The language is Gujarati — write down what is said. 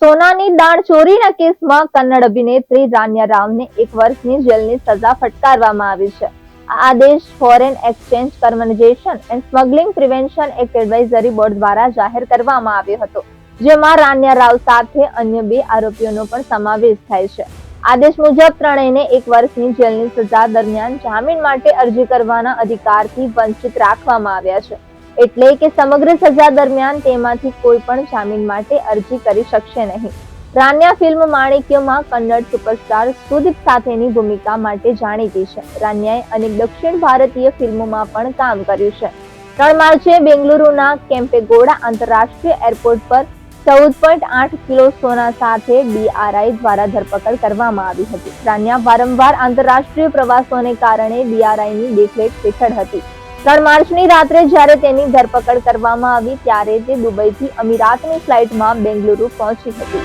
સોનાની દાણ ચોરીના કેસમાં કન્નડ અભિનેત્રી રાન્યા રાવને 1 વર્ષની જેલની સજા ફટકારવામાં આવી છે. આ આદેશ foreign exchange conservation and smuggling prevention act advisory board દ્વારા જાહેર કરવામાં આવ્યો હતો, જેમાં રાન્યા રાવ સાથે અન્ય 2 આરોપીઓનો પણ સમાવેશ થાય છે. આદેશ મુજબ ત્રણેયને 1 વર્ષની જેલની સજા દરમિયાન જામીન માટે અરજી કરવાના અધિકારથી વંચિત રાખવામાં આવ્યા છે. એટલે કે સમગ્ર સજા દરમિયાન તેમાંથી કોઈ પણ જામીન માટે અરજી કરી શકશે નહીં. રાન્યા ફિલ્મ માણિક્યમાં કન્નડ સુપરસ્ટાર સુદીપ સાથેની ભૂમિકા માટે જાણીતી છે. રાન્યાએ અનેક દક્ષિણ ભારતીય ફિલ્મોમાં પણ કામ કર્યું છે. 3 માર્ચે બેંગલુરુના કેમ્પેગૌડા આંતરરાષ્ટ્રીય એરપોર્ટ પર 14.8 કિલો સોના સાથે DRI દ્વારા ધરપકડ કરવામાં આવી હતી. રાન્યા વારંવાર આંતરરાષ્ટ્રીય પ્રવાસોને કારણે DRIની દેખરેખ હેઠળ હતી. 3 માર્ચની રાત્રે જ્યારે તેની ધરપકડ કરવામાં આવી ત્યારે તે દુબઈથી અમીરાતની ફ્લાઇટમાં બેંગલુરુ પહોંચી હતી.